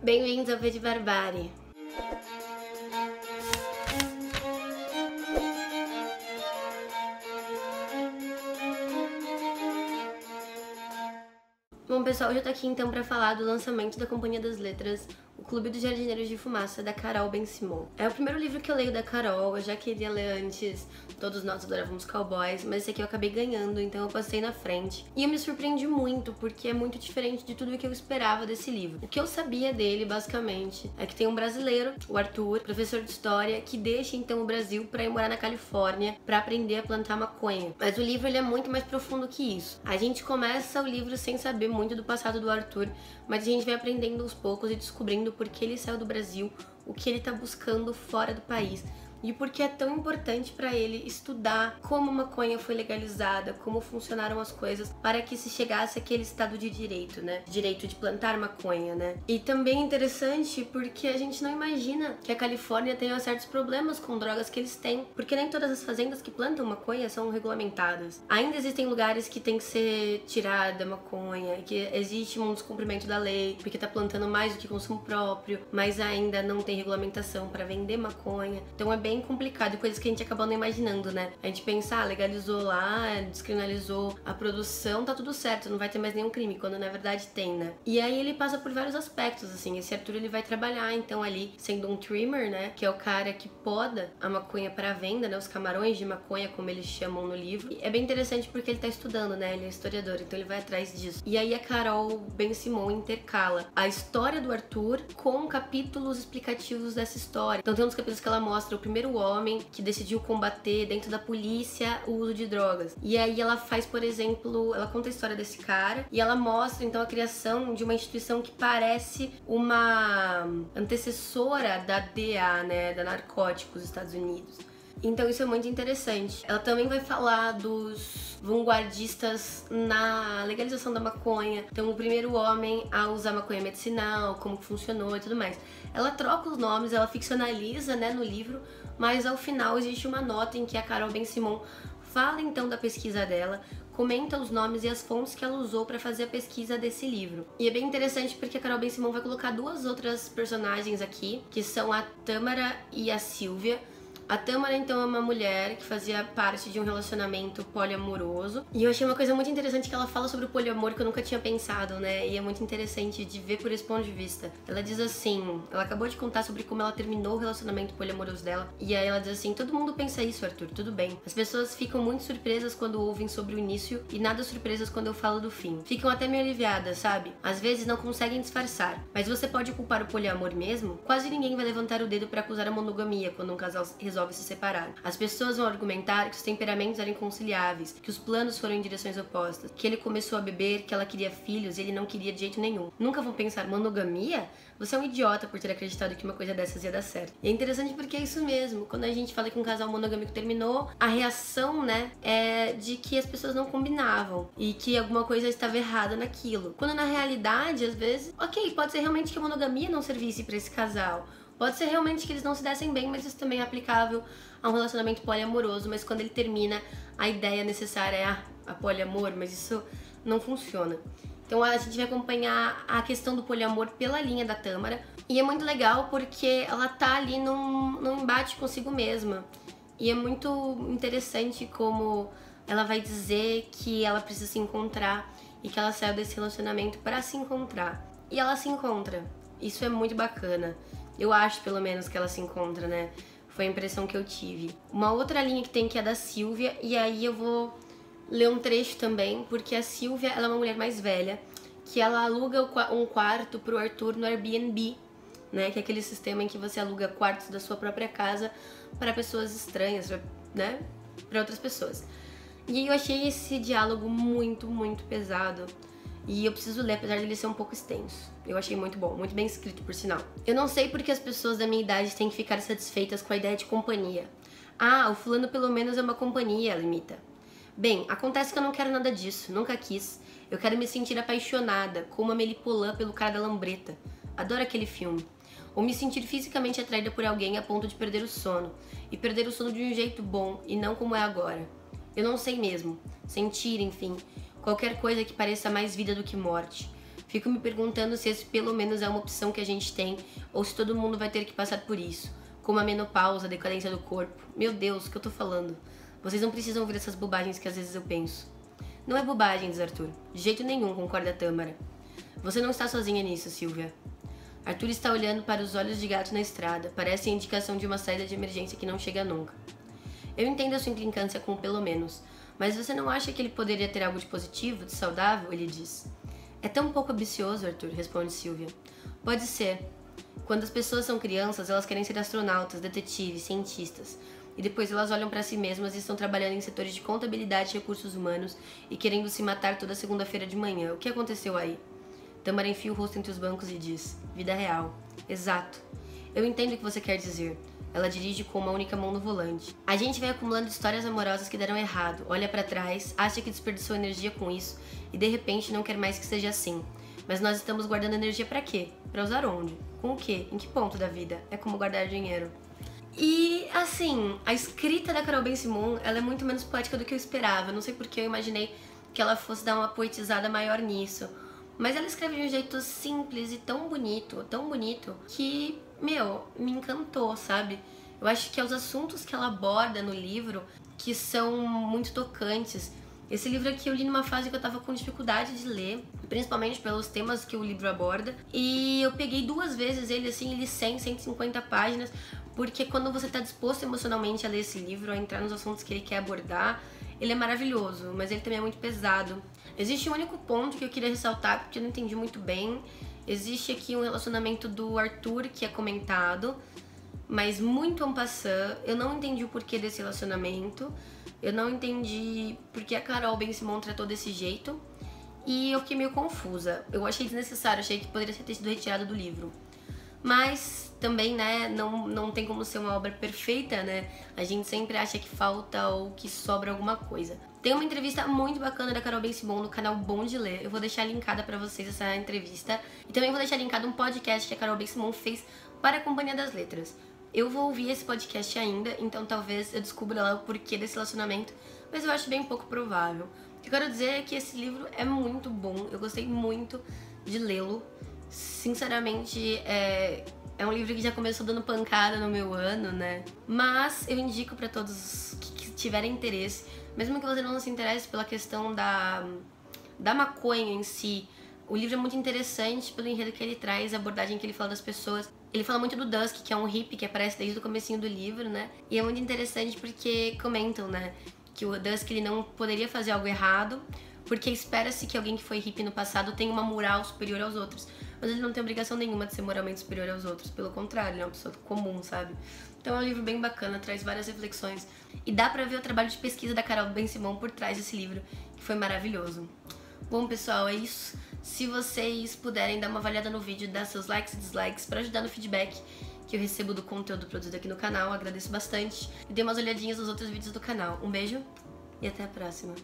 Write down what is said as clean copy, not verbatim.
Bem-vindos ao V de Barbárie. Bom, pessoal, hoje eu tô aqui então pra falar do lançamento da Companhia das Letras, O Clube dos Jardineiros de Fumaça, da Carol Ben-Simon. É o primeiro livro que eu leio da Carol, eu já queria ler antes Todos Nós Adorávamos Cowboys, mas esse aqui eu acabei ganhando, então eu passei na frente. E eu me surpreendi muito, porque é muito diferente de tudo o que eu esperava desse livro. O que eu sabia dele, basicamente, é que tem um brasileiro, o Arthur, professor de história, que deixa então o Brasil pra ir morar na Califórnia pra aprender a plantar maconha. Mas o livro ele é muito mais profundo que isso. A gente começa o livro sem saber muito do passado do Arthur, mas a gente vai aprendendo aos poucos e descobrindo por que ele saiu do Brasil, o que ele tá buscando fora do país. E por que é tão importante para ele estudar como a maconha foi legalizada, como funcionaram as coisas para que se chegasse àquele estado de direito, né? Direito de plantar maconha, né? E também é interessante porque a gente não imagina que a Califórnia tenha certos problemas com drogas que eles têm, porque nem todas as fazendas que plantam maconha são regulamentadas. Ainda existem lugares que tem que ser tirada a maconha, que existe um descumprimento da lei, porque tá plantando mais do que consumo próprio, mas ainda não tem regulamentação para vender maconha. Então é bem complicado e coisas que a gente acabou não imaginando, né? A gente pensa, legalizou lá, descriminalizou a produção, tá tudo certo, não vai ter mais nenhum crime, quando na verdade tem, né? E aí ele passa por vários aspectos, assim, esse Arthur ele vai trabalhar então ali sendo um trimmer, né? Que é o cara que poda a maconha para venda, né? Os camarões de maconha, como eles chamam no livro. E é bem interessante porque ele tá estudando, né? Ele é historiador, então ele vai atrás disso. E aí a Carol Ben-Simon intercala a história do Arthur com capítulos explicativos dessa história. Então tem uns capítulos que ela mostra o primeiro homem que decidiu combater dentro da polícia o uso de drogas. E aí ela faz, por exemplo, ela conta a história desse cara e ela mostra então a criação de uma instituição que parece uma antecessora da DEA, né, da Narcóticos dos Estados Unidos. Então isso é muito interessante. Ela também vai falar dos vanguardistas na legalização da maconha. Então o primeiro homem a usar maconha medicinal, como que funcionou e tudo mais. Ela troca os nomes, ela ficcionaliza, né, no livro, mas ao final existe uma nota em que a Carol Ben-Simon fala então da pesquisa dela, comenta os nomes e as fontes que ela usou para fazer a pesquisa desse livro. E é bem interessante porque a Carol Ben-Simon vai colocar duas outras personagens aqui, que são a Tâmara e a Silvia. A Tâmara, então, é uma mulher que fazia parte de um relacionamento poliamoroso. E eu achei uma coisa muito interessante que ela fala sobre o poliamor que eu nunca tinha pensado, né? E é muito interessante de ver por esse ponto de vista. Ela diz assim, ela acabou de contar sobre como ela terminou o relacionamento poliamoroso dela. E aí ela diz assim, todo mundo pensa isso, Arthur, tudo bem. As pessoas ficam muito surpresas quando ouvem sobre o início e nada surpresas quando eu falo do fim. Ficam até meio aliviadas, sabe? Às vezes não conseguem disfarçar. Mas você pode culpar o poliamor mesmo? Quase ninguém vai levantar o dedo para acusar a monogamia quando um casal resolve se separar. As pessoas vão argumentar que os temperamentos eram inconciliáveis, que os planos foram em direções opostas, que ele começou a beber, que ela queria filhos e ele não queria de jeito nenhum. Nunca vão pensar, monogamia? Você é um idiota por ter acreditado que uma coisa dessas ia dar certo. E é interessante porque é isso mesmo. Quando a gente fala que um casal monogâmico terminou, a reação, né, é de que as pessoas não combinavam e que alguma coisa estava errada naquilo. Quando na realidade, às vezes, ok, pode ser realmente que a monogamia não servisse para esse casal. Pode ser realmente que eles não se dessem bem, mas isso também é aplicável a um relacionamento poliamoroso, mas quando ele termina, a ideia necessária é a poliamor, mas isso não funciona. Então a gente vai acompanhar a questão do poliamor pela linha da Tâmara, e é muito legal porque ela tá ali num embate consigo mesma. E é muito interessante como ela vai dizer que ela precisa se encontrar e que ela saiu desse relacionamento para se encontrar. E ela se encontra. Isso é muito bacana. Eu acho, pelo menos, que ela se encontra, né? Foi a impressão que eu tive. Uma outra linha que tem que é da Silvia, e aí eu vou ler um trecho também, porque a Silvia, ela é uma mulher mais velha, que ela aluga um quarto pro Arthur no Airbnb, né? Que é aquele sistema em que você aluga quartos da sua própria casa para pessoas estranhas, né? Para outras pessoas. E eu achei esse diálogo muito, muito pesado. E eu preciso ler, apesar dele ser um pouco extenso. Eu achei muito bom, muito bem escrito, por sinal. Eu não sei porque as pessoas da minha idade têm que ficar satisfeitas com a ideia de companhia. Ah, o fulano pelo menos é uma companhia, ela imita. Bem, acontece que eu não quero nada disso, nunca quis. Eu quero me sentir apaixonada, como a Melipolã pelo cara da lambreta. Adoro aquele filme. Ou me sentir fisicamente atraída por alguém a ponto de perder o sono. E perder o sono de um jeito bom, e não como é agora. Eu não sei mesmo. Sentir, enfim. Qualquer coisa que pareça mais vida do que morte. Fico me perguntando se esse pelo menos é uma opção que a gente tem, ou se todo mundo vai ter que passar por isso. Como a menopausa, a decadência do corpo. Meu Deus, o que eu tô falando? Vocês não precisam ouvir essas bobagens que às vezes eu penso. Não é bobagem, diz Arthur. De jeito nenhum, concorda Tâmara. Você não está sozinha nisso, Silvia. Arthur está olhando para os olhos de gato na estrada. Parece a indicação de uma saída de emergência que não chega nunca. Eu entendo a sua implicância com o pelo menos, mas você não acha que ele poderia ter algo de positivo, de saudável? Ele diz. É tão pouco ambicioso, Arthur, responde Silvia. Pode ser. Quando as pessoas são crianças, elas querem ser astronautas, detetives, cientistas. E depois elas olham para si mesmas e estão trabalhando em setores de contabilidade e recursos humanos e querendo se matar toda segunda-feira de manhã. O que aconteceu aí? Tâmara enfia o rosto entre os bancos e diz. Vida real. Exato. Eu entendo o que você quer dizer. Ela dirige com uma única mão no volante. A gente vai acumulando histórias amorosas que deram errado, olha pra trás, acha que desperdiçou energia com isso e de repente não quer mais que seja assim. Mas nós estamos guardando energia pra quê? Pra usar onde? Com o quê? Em que ponto da vida? É como guardar dinheiro. E, assim, a escrita da Carol Ben-Simon, ela é muito menos poética do que eu esperava. Não sei porque eu imaginei que ela fosse dar uma poetizada maior nisso. Mas ela escreve de um jeito simples e tão bonito, que, me encantou, sabe? Eu acho que é os assuntos que ela aborda no livro que são muito tocantes. Esse livro aqui eu li numa fase que eu tava com dificuldade de ler, principalmente pelos temas que o livro aborda. E eu peguei 2 vezes ele, assim, li 100, 150 páginas, porque quando você tá disposto emocionalmente a ler esse livro, a entrar nos assuntos que ele quer abordar, ele é maravilhoso, mas ele também é muito pesado. Existe um único ponto que eu queria ressaltar, porque eu não entendi muito bem. Existe aqui um relacionamento do Arthur que é comentado, mas muito en passant. Eu não entendi o porquê desse relacionamento. Eu não entendi porque a Carol Ben-Simon tratou desse jeito. E eu fiquei meio confusa. Eu achei desnecessário, achei que poderia ter sido retirado do livro. Mas também, né, não tem como ser uma obra perfeita, né? A gente sempre acha que falta ou que sobra alguma coisa. Tem uma entrevista muito bacana da Carol Ben-Simon no canal Bom de Ler. Eu vou deixar linkada pra vocês essa entrevista. E também vou deixar linkado um podcast que a Carol Ben-Simon fez para a Companhia das Letras. Eu vou ouvir esse podcast ainda, então talvez eu descubra lá o porquê desse relacionamento, mas eu acho bem pouco provável. O que eu quero dizer é que esse livro é muito bom, eu gostei muito de lê-lo. Sinceramente, é um livro que já começou dando pancada no meu ano, né? Mas eu indico pra todos que tiverem interesse, mesmo que você não se interesse pela questão da maconha em si. O livro é muito interessante pelo enredo que ele traz, a abordagem que ele fala das pessoas. Ele fala muito do Dusk, que é um hippie que aparece desde o comecinho do livro, né? E é muito interessante porque comentam, né, que o Dusk ele não poderia fazer algo errado, porque espera-se que alguém que foi hippie no passado tenha uma moral superior aos outros. Mas ele não tem obrigação nenhuma de ser moralmente superior aos outros, pelo contrário, ele é uma pessoa comum, sabe? Então é um livro bem bacana, traz várias reflexões. E dá pra ver o trabalho de pesquisa da Carol Ben-Simon por trás desse livro, que foi maravilhoso. Bom, pessoal, é isso. Se vocês puderem dar uma avaliada no vídeo, dar seus likes e dislikes pra ajudar no feedback que eu recebo do conteúdo produzido aqui no canal, agradeço bastante. E dê umas olhadinhas nos outros vídeos do canal. Um beijo e até a próxima.